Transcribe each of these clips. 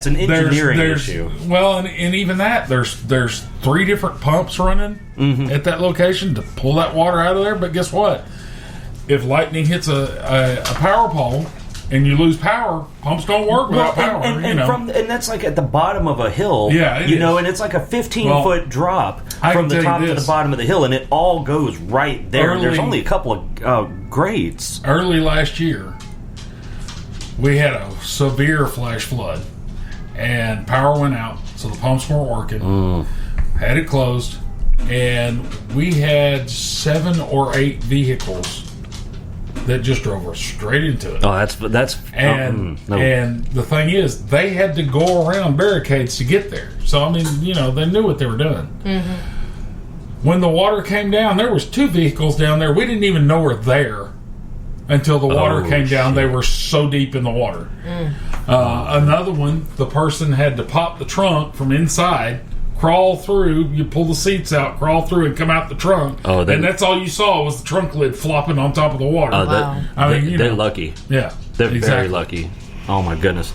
It's an engineering issue. Well, and even that, there's 3 different pumps running at that location to pull that water out of there. But guess what? If lightning hits a power pole and you lose power, pumps don't work without power. And that's like at the bottom of a hill. Yeah, and it's like a 15-foot drop from the top to the bottom of the hill, and it all goes right there. There's only a couple of grades. Early last year, we had a severe flash flood, and power went out, so the pumps weren't working. Had it closed, and we had 7 or 8 vehicles that just drove us straight into it. Oh, that's and the thing is, they had to go around barricades to get there. So I mean, they knew what they were doing. When the water came down, there was 2 vehicles down there. We didn't even know were there until the water came down. They were so deep in the water. Another one, the person had to pop the trunk from inside, crawl through, you pull the seats out, crawl through, and come out the trunk. And that's all you saw was the trunk lid flopping on top of the water. They're lucky. Yeah. They're very lucky. Oh, my goodness.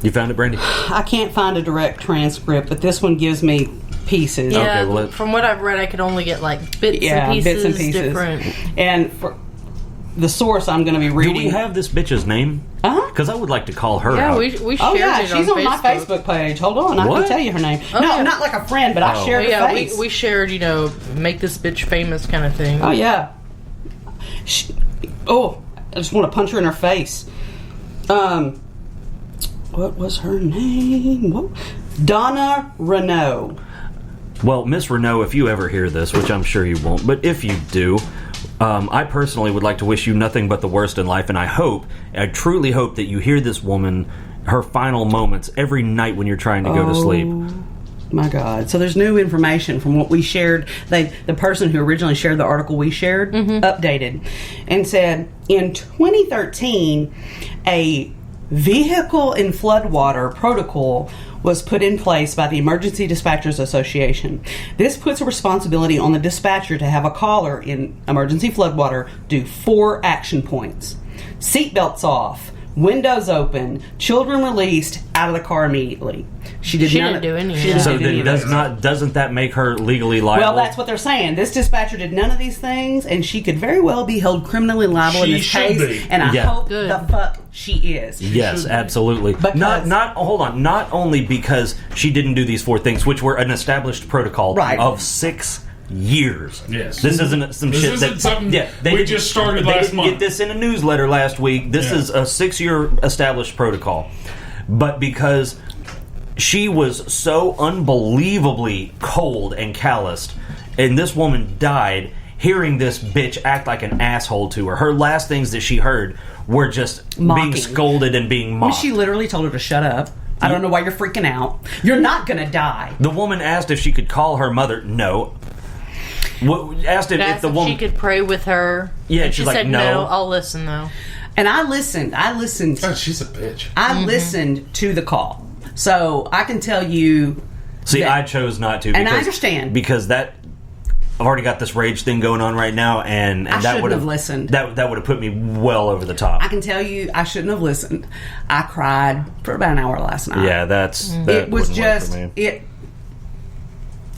You found it, Brandy? I can't find a direct transcript, but this one gives me pieces. Yeah, from what I've read, I could only get like bits and pieces. Different. And for the source I'm going to be reading. Do we have this bitch's name? Because I would like to call her out. We shared it she's on my Facebook page. Hold on, I can tell you her name. No, not like a friend, but I shared her face. We shared, make this bitch famous kind of thing. Oh, yeah. I just want to punch her in her face. What was her name? Donna Renault. Well, Miss Renault, if you ever hear this, which I'm sure you won't, but if you do, I personally would like to wish you nothing but the worst in life, and I truly hope that you hear this woman, her final moments, every night when you're trying to go to sleep. My God. So there's new information from what we shared. The person who originally shared the article we shared updated and said, in 2013, a vehicle in floodwater protocol was put in place by the Emergency Dispatchers Association. This puts a responsibility on the dispatcher to have a caller in emergency floodwater do 4 action points. Seatbelts off, windows open, children released, out of the car immediately. She didn't do any of that. So then doesn't that make her legally liable? Well, that's what they're saying. This dispatcher did none of these things, and she could very well be held criminally liable in this case. And I hope the fuck she is. Yes, absolutely. Not only because she didn't do these 4 things, which were an established protocol of 6 years. Yes. This isn't some this shit isn't something we just started last month. They didn't get this in a newsletter last week. This is a 6-year established protocol. But because she was so unbelievably cold and calloused, and this woman died hearing this bitch act like an asshole to her. Her last things that she heard were just being scolded and being mocked. She literally told her to shut up. I don't know why you're freaking out. You're not going to die. The woman asked if she could call her mother. No. Asked if the woman... she could pray with her. Yeah, and she said, no, I'll listen, though. And I listened. Oh, she's a bitch. I listened to the call. So I can tell you... See, I chose not to. And I understand. Because I've already got this rage thing going on right now, and I that would have listened. That would have put me well over the top. I can tell you, I shouldn't have listened. I cried for about an hour last night. Yeah, it was just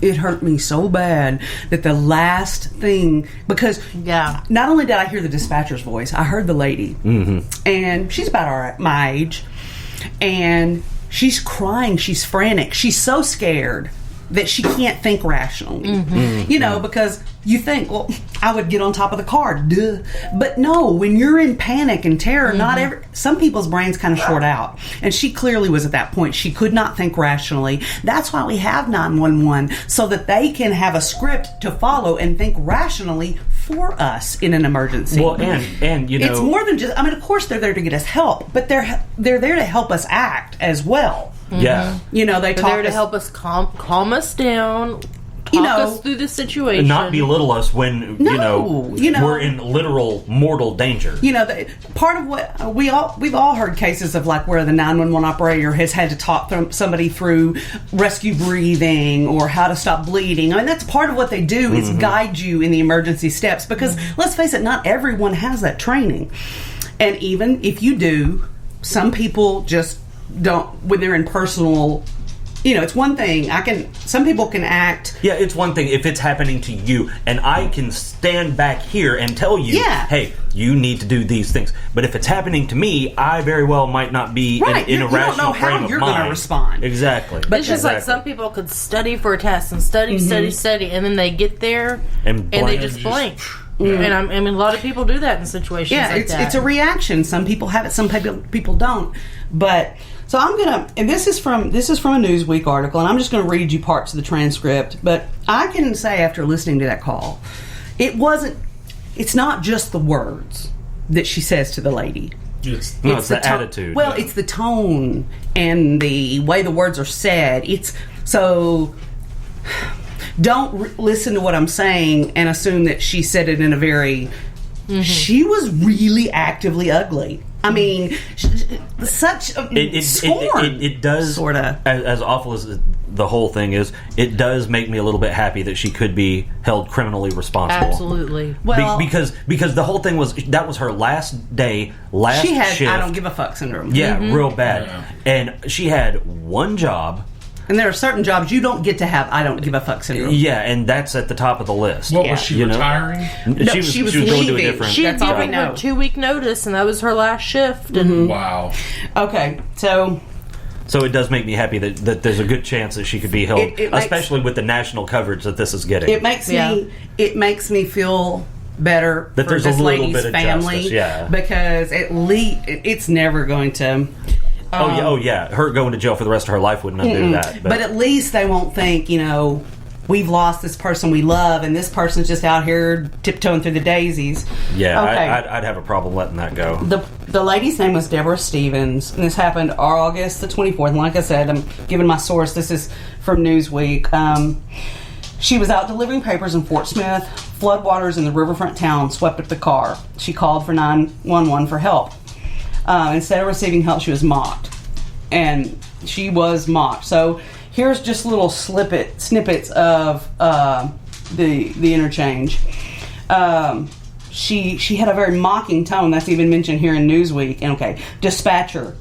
it hurt me so bad that the last thing, because not only did I hear the dispatcher's voice, I heard the lady, and she's about my age, and she's crying, she's frantic, she's so scared that she can't think rationally. Because you think, well, I would get on top of the car, duh. But no, when you're in panic and terror, some people's brains kind of short out. And she clearly was at that point. She could not think rationally. That's why we have 911, so that they can have a script to follow and think rationally for us in an emergency. Well, and it's more than just, of course they're there to get us help, but they're there to help us act as well. Yeah. They're there to help us calm us down, talk us through the situation. Not belittle us when, we're in literal mortal danger. Part of what we've all heard cases of, like, where the 911 operator has had to talk somebody through rescue breathing or how to stop bleeding. That's part of what they do is guide you in the emergency steps, because let's face it, not everyone has that training. And even if you do, some people just when they're in personal. It's one thing. Some people can act. Yeah, it's one thing if it's happening to you, and I can stand back here and tell you, hey, you need to do these things. But if it's happening to me, I very well might not be in a rational frame of mind. You don't know how you're going to respond. Exactly. But it's just like some people could study for a test and study, and then they get there and they just blank. And I mean, a lot of people do that in situations like that. It's a reaction. Some people have it, some people don't. But so I'm gonna, and this is from a Newsweek article, and I'm just gonna read you parts of the transcript. But I can say after listening to that call, it's not just the words that she says to the lady. It's the attitude. Well, it's the tone and the way the words are said. It's so. Don't listen to what I'm saying and assume that she said it in a very. She was really actively ugly. I mean, such a scorn. It does sort of as awful as the whole thing is. It does make me a little bit happy that she could be held criminally responsible. Absolutely. Well, because the whole thing was her last day, last she had shift. I don't give a fuck syndrome. Yeah, real bad. Yeah. And she had one job. And there are certain jobs you don't get to have I don't give a fuck syndrome. Yeah, and that's at the top of the list. What was she retiring? No, she was going to a leaving. different. She had given her 2-week notice, and that was her last shift. And Wow. Okay, so it does make me happy that there's a good chance that she could be held, especially with the national coverage that this is getting. It makes me feel better that for there's this a little lady's bit of family, justice, because at least it's never going to. Oh yeah, her going to jail for the rest of her life wouldn't undo that. But at least they won't think, we've lost this person we love, and this person's just out here tiptoeing through the daisies. Yeah, okay. I'd have a problem letting that go. The lady's name was Deborah Stevens, and this happened August the 24th. And like I said, I'm giving my source. This is from Newsweek. She was out delivering papers in Fort Smith. Floodwaters in the riverfront town swept up the car. She called for 911 for help. Instead of receiving help, she was mocked. And she was mocked. So here's just little snippets of the interchange. She had a very mocking tone. That's even mentioned here in Newsweek. And okay, dispatcher.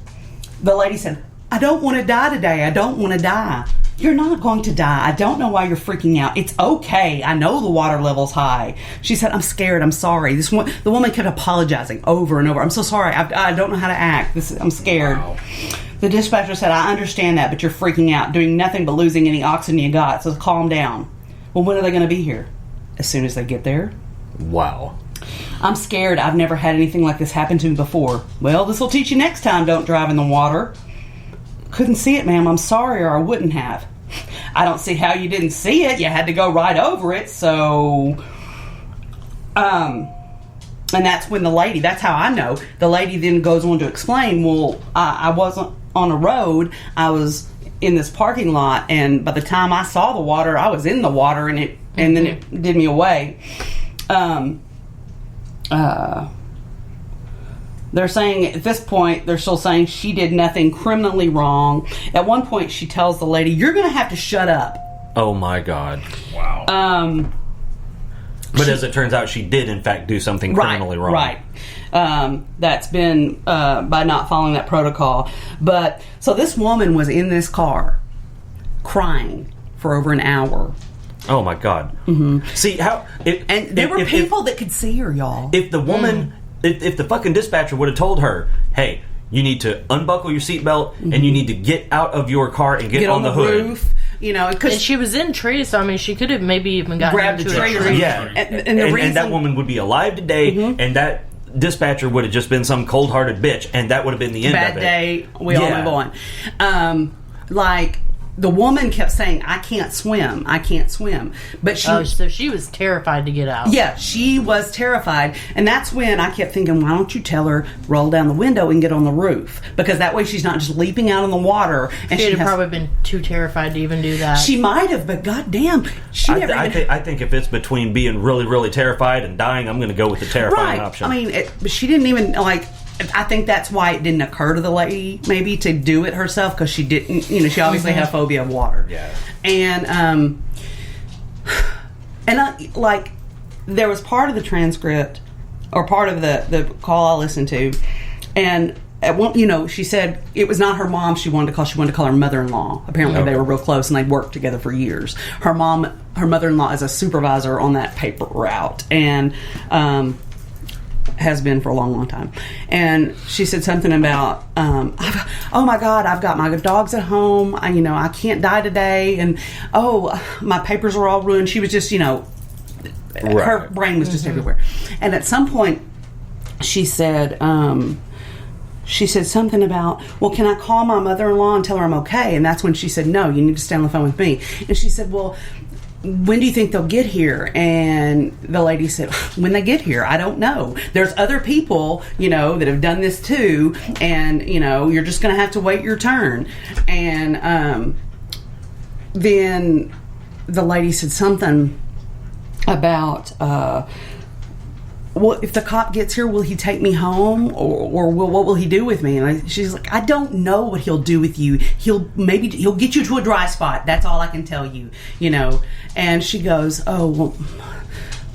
The lady said, "I don't want to die today. I don't want to die." You're not going to die. I don't know why you're freaking out. It's okay. I know the water level's high. She said, "I'm scared. I'm sorry." The woman kept apologizing over and over. "I'm so sorry. I don't know how to act. I'm scared." Wow. The dispatcher said, "I understand that, but you're freaking out, doing nothing but losing any oxygen you got, so calm down." "Well, when are they going to be here?" "As soon as they get there." Wow. "I'm scared. I've never had anything like this happen to me before." "Well, this will teach you next time. Don't drive in the water." "Couldn't see it, ma'am. I'm sorry, or I wouldn't have." "I don't see how you didn't see it. You had to go right over it." So, and that's when that's how I know. The lady then goes on to explain, well, I wasn't on a road. I was in this parking lot, and by the time I saw the water, I was in the water, and then it did me away. They're saying at this point, they're still saying she did nothing criminally wrong. At one point, she tells the lady, "You're going to have to shut up." Oh my God! Wow. But as it turns out, she did in fact do something criminally wrong. Right. That's been by not following that protocol. But so this woman was in this car, crying for over an hour. Oh my God! Mm-hmm. See how? And there were people that could see her, y'all. If the woman. If the fucking dispatcher would have told her, "Hey, you need to unbuckle your seatbelt and you need to get out of your car and get on the hood." Roof, because she was in trees, so I mean, she could have maybe even gotten grabbed into a tree. Yeah, and that woman would be alive today, and that dispatcher would have just been some cold-hearted bitch, and that would have been the end of it. Bad day. We all move on. The woman kept saying, "I can't swim. I can't swim." But so she was terrified to get out. Yeah, she was terrified. And that's when I kept thinking, why don't you tell her, roll down the window and get on the roof? Because that way she's not just leaping out in the water. And she'd have probably been too terrified to even do that. She might have, but goddamn, I think if it's between being really, really terrified and dying, I'm going to go with the terrifying option. I mean, but she didn't even, I think that's why it didn't occur to the lady maybe to do it herself, because she didn't, she obviously had a phobia of water. Yeah. And there was part of the transcript or part of the call I listened to, and at one, she said it was not her mom she wanted to call. She wanted to call her mother-in-law. Apparently, they were real close, and they'd worked together for years. Her mother-in-law is a supervisor on that paper route, and has been for a long, long time. And she said something about, oh my God, I've got my dogs at home. I can't die today, and my papers are all ruined. She was just, her brain was just everywhere. And at some point, she said something about, well, can I call my mother-in-law and tell her I'm okay? And that's when she said, no, you need to stay on the phone with me. And she said, well, when do you think they'll get here? And the lady said, when they get here, I don't know. There's other people, that have done this too, and, you're just going to have to wait your turn. And then the lady said something about, well, if the cop gets here, will he take me home, or what will he do with me? And she's like, I don't know what he'll do with you. He'll get you to a dry spot. That's all I can tell you, And she goes, well,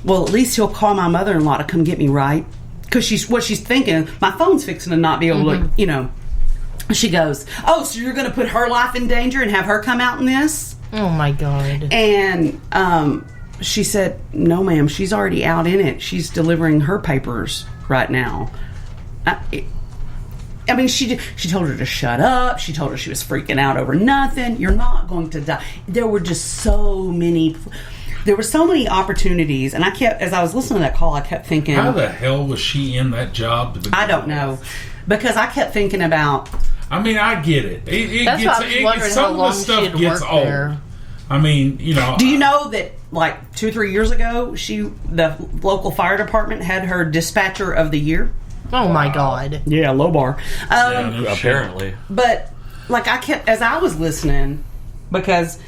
at least he'll call my mother-in-law to come get me, right? Because she's thinking, my phone's fixing to not be able to, She goes, oh, so you're going to put her life in danger and have her come out in this? Oh my God. And she said, no, ma'am, she's already out in it. She's delivering her papers right now. She told her to shut up. She told her she was freaking out over nothing. You're not going to die. There were so many opportunities. And as I was listening to that call, I kept thinking, how the hell was she in that job? I don't know. Because I kept thinking about, I get it. That's why I was wondering how long she had worked there. Do you know that like 2-3 years ago, the local fire department had her dispatcher of the year? Oh my God! Yeah, low bar. Apparently, but like as I was listening, because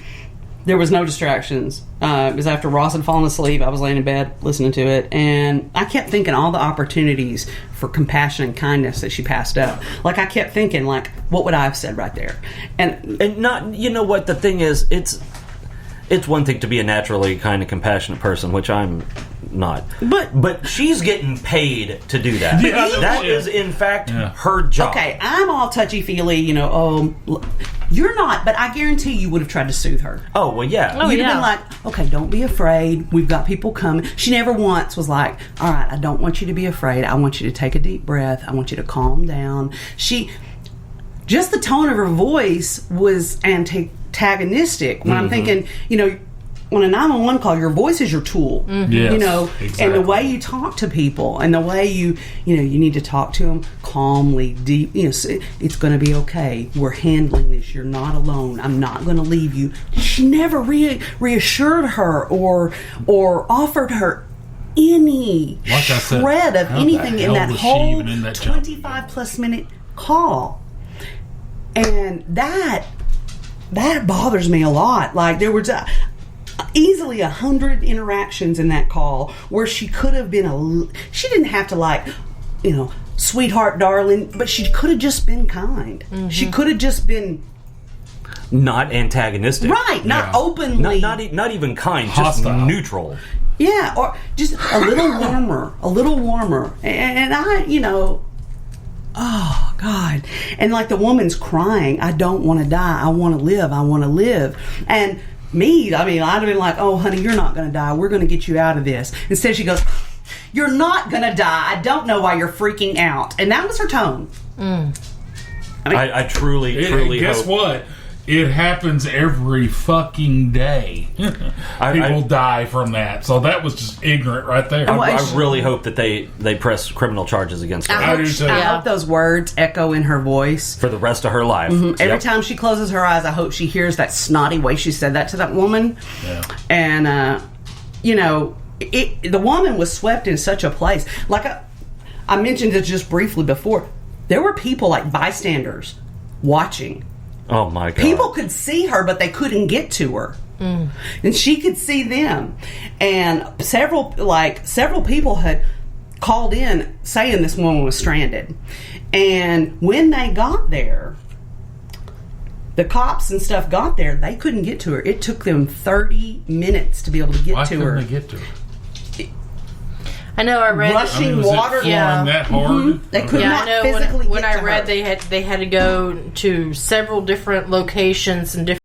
there was no distractions. It was after Ross had fallen asleep. I was laying in bed listening to it, and I kept thinking all the opportunities for compassion and kindness that she passed up. Like I kept thinking, like, what would I have said right there? And not, what the thing is, it's one thing to be a naturally kind of compassionate person, which I'm not. But she's getting paid to do that. That is, in fact, her job. Okay, I'm all touchy-feely, you're not, but I guarantee you would have tried to soothe her. Oh, well, yeah. You'd have been like, okay, don't be afraid. We've got people coming. She never once was like, all right, I don't want you to be afraid. I want you to take a deep breath. I want you to calm down. Just the tone of her voice was antagonistic. When I'm thinking, on a 911 call, your voice is your tool. Yes, exactly. And the way you talk to people, and the way you need to talk to them calmly, deep. It's going to be okay. We're handling this. You're not alone. I'm not going to leave you. She never reassured her or offered her any shred of anything in that whole 25+ minute call. And that bothers me a lot. Like there was easily 100 interactions in that call where she could have been she didn't have to sweetheart, darling, but she could have just been kind. Mm-hmm. She could have just been not antagonistic, right? Not openly, not even kind, hostile. Just neutral. Yeah, or just a little warmer. And I, oh God! And like the woman's crying, I don't want to die. I want to live. And me, I'd have been like, oh, honey, you're not going to die. We're going to get you out of this. Instead, she goes, you're not going to die. I don't know why you're freaking out. And that was her tone. I truly hope. Guess what? It happens every fucking day. People die from that. So that was just ignorant right there. I really hope that they press criminal charges against her. I hope those words echo in her voice for the rest of her life. Mm-hmm. Every time she closes her eyes, I hope she hears that snotty way she said that to that woman. Yeah. And, the woman was swept in such a place. Like I mentioned it just briefly before. There were people, like bystanders, watching. Oh my God. People could see her, but they couldn't get to her. And she could see them. And several people had called in saying this woman was stranded. And when they got there, the cops and stuff got there, they couldn't get to her. It took them 30 minutes to be able to get to her. Why couldn't they get to her? I know. I read rushing water. That hard. They could not physically. When I read, they had to go to several different locations and different